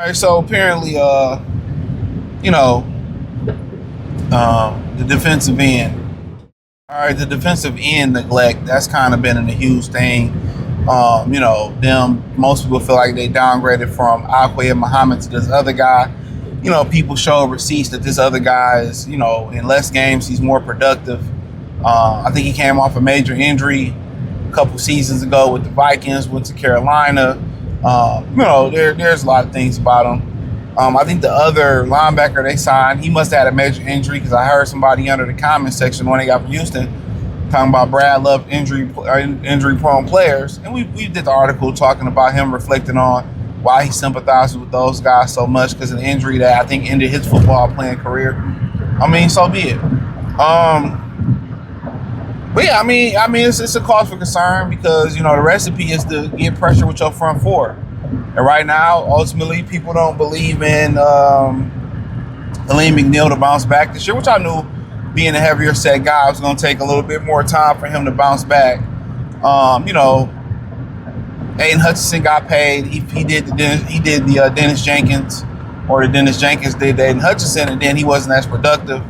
All right, so apparently, you know, the defensive end. All right, the defensive end neglect, that's kind of been a huge thing. Most people feel like they downgraded from Akwe Muhammad to this other guy. People show receipts that this other guy is, in less games, he's more productive. I think he came off a major injury a couple seasons ago with the Vikings, went to Carolina. There's a lot of things about him. I think the other linebacker they signed, he must have had a major injury because I heard somebody under the comment section when they got from Houston talking about Brad loved injury-prone players. And we did the article talking about him reflecting on why he sympathizes with those guys so much because of the injury that I think ended his football playing career. I mean, so be it. But yeah, it's a cause for concern because, the recipe is to get pressure with your front four. And right now, ultimately, people don't believe in Aleem McNeil to bounce back this year, which I knew being a heavier set guy was going to take a little bit more time for him to bounce back. Aiden Hutchinson got paid. He did the Dennis Jenkins, or the Dennis Jenkins did Aiden Hutchinson, and then he wasn't as productive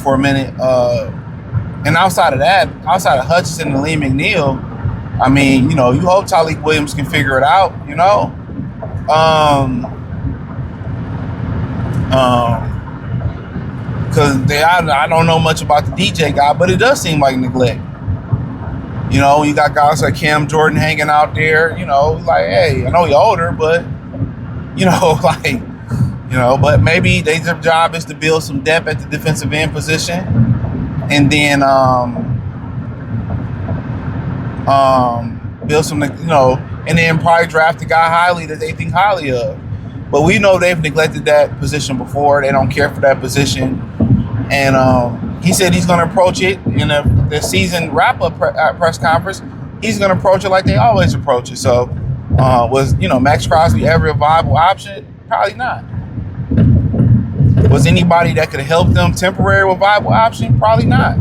for a minute. And outside of Hutchinson and Aleem McNeil, you hope Tyleik Williams can figure it out, because I don't know much about the DJ guy, but it does seem like neglect. You got guys like Cam Jordan hanging out there, like, hey, I know you're older, but, but maybe their job is to build some depth at the defensive end position, and then build some, and then probably draft a guy highly that they think highly of. But we know they've neglected that position before. They don't care for that position. And he said he's going to approach it in the season wrap-up press conference. He's going to approach it like they always approach it. So was, Max Crosby ever a viable option? Probably not. Was anybody that could help them temporary with viable option? Probably not.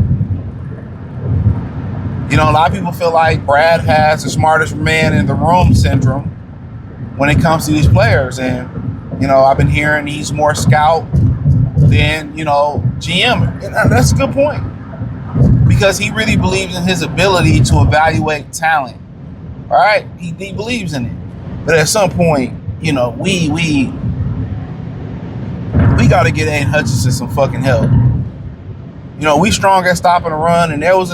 A lot of people feel like Brad has the smartest man in the room syndrome when it comes to these players. And, I've been hearing he's more scout than, GM. And that's a good point. Because he really believes in his ability to evaluate talent. All right? He believes in it. But at some point, we got to get Aiden Hutchinson some fucking help. We strong at stopping the run, and there was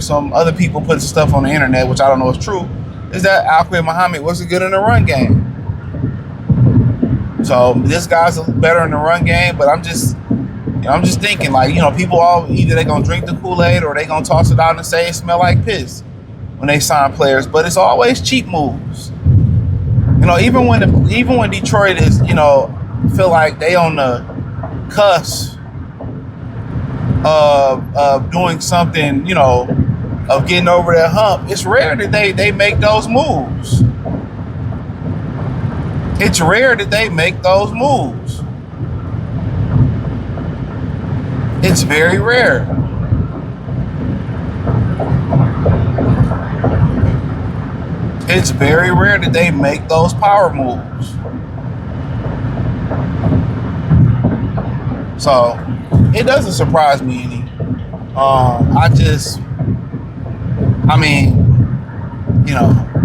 some other people putting stuff on the internet, which I don't know is true, is that Akwe Muhammad wasn't good in the run game. So this guy's better in the run game, but I'm just thinking, like, people either they gonna drink the Kool-Aid or they gonna toss it out and say it smell like piss when they sign players, but it's always cheap moves. Even when Detroit is, feel like they on the cusp of doing something, of getting over that hump, it's rare that they make those moves. It's rare that they make those moves. It's very rare. It's very rare that they make those power moves. So it doesn't surprise me any.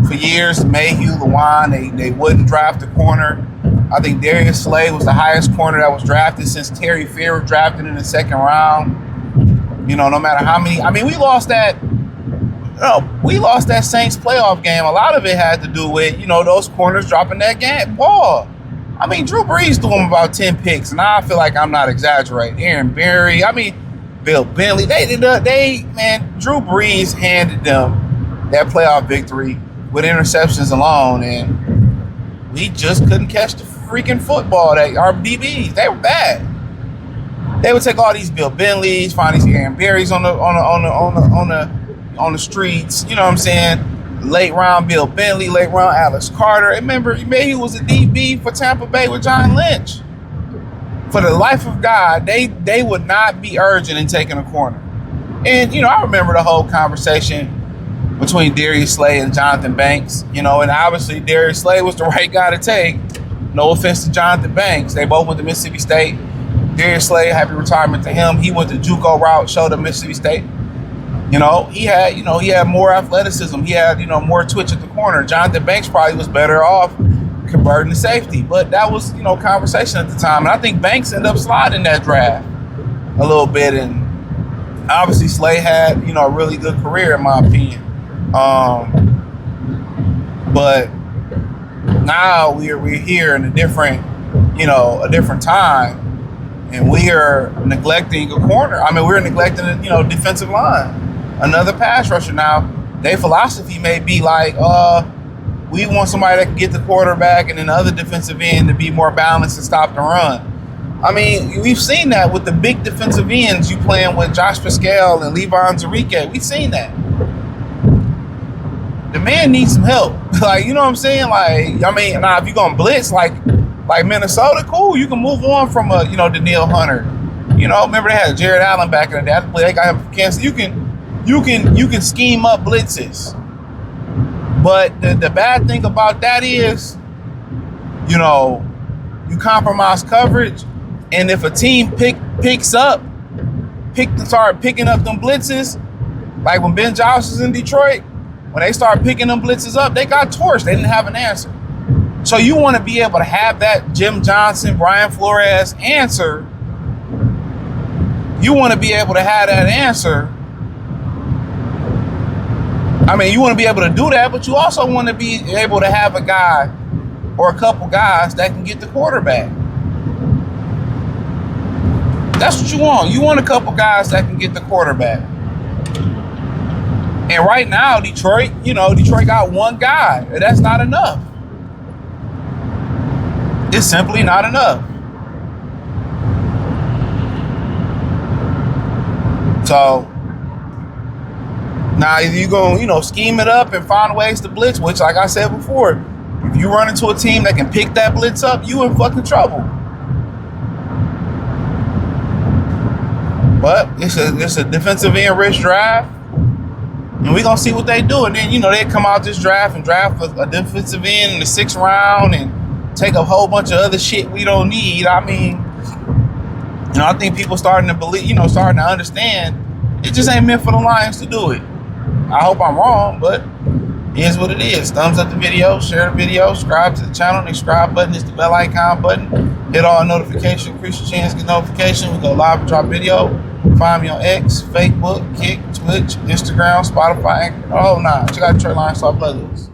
For years, Mayhew, Lewan, they wouldn't draft a corner. I think Darius Slay was the highest corner that was drafted since Terry Fair was drafted in the second round. No matter how many. We lost that Saints playoff game. A lot of it had to do with, those corners dropping that ball. Drew Brees threw him about 10 picks, and I feel like I'm not exaggerating. Aaron Berry, Bill Bentley, Drew Brees handed them that playoff victory with interceptions alone, and we just couldn't catch the freaking football. Our DBs, they were bad. They would take all these Bill Bentleys, find these Aaron Berrys on the streets. You know what I'm saying? Late round Bill Bentley, late round Alex Carter. Remember, he was a DB for Tampa Bay with John Lynch. For the life of God, they would not be urgent in taking a corner. And, I remember the whole conversation between Darius Slay and Jonathan Banks, and obviously Darius Slay was the right guy to take. No offense to Jonathan Banks. They both went to Mississippi State. Darius Slay, happy retirement to him. He went the JUCO route, showed up Mississippi State. He had more athleticism. He had, more twitch at the corner. Jonathan Banks probably was better off converting to safety. But that was, conversation at the time. And I think Banks ended up sliding that draft a little bit. And obviously Slay had, a really good career in my opinion. But now we're here in a different time. And we are neglecting a corner. I mean, we're neglecting a, defensive line. Another pass rusher. Now, their philosophy may be like, we want somebody that can get the quarterback and then the other defensive end to be more balanced and stop the run. I mean, we've seen that with the big defensive ends you playing with Josh Pascal and Levon Zerike. We've seen that. The man needs some help. Like, you know what I'm saying? Like, I mean, now if you're going to blitz like Minnesota, cool. You can move on from, Danielle Hunter. Remember they had Jared Allen back in the day. They got him from Kansas. You can scheme up blitzes. But the bad thing about that is, you compromise coverage. And if a team start picking up them blitzes, like when Ben Jones was in Detroit, when they start picking them blitzes up, they got torched. They didn't have an answer. So you want to be able to have that Jim Johnson, Brian Flores answer. You want to be able to have that answer. I mean, you want to be able to do that, but you also want to be able to have a guy or a couple guys that can get the quarterback. That's what you want. You want a couple guys that can get the quarterback. And right now, Detroit got one guy. And that's not enough. It's simply not enough. So now you're going to scheme it up and find ways to blitz, which, like I said before, if you run into a team that can pick that blitz up, you in fucking trouble. But it's a defensive end rich draft. And we're going to see what they do. And then, they come out this draft and draft a defensive end in the 6th round and take a whole bunch of other shit we don't need. I mean, I think people starting to believe, starting to understand it just ain't meant for the Lions to do it. I hope I'm wrong, but it is what it is. Thumbs up the video, share the video, subscribe to the channel. The subscribe button is the bell icon button. Hit all notifications, increase your chance to get notification. We go live and drop video. Find me on X, Facebook, Kick, Twitch, Instagram, Spotify, Anchor. Oh, nah. Check out Trey Lions Talk playlist.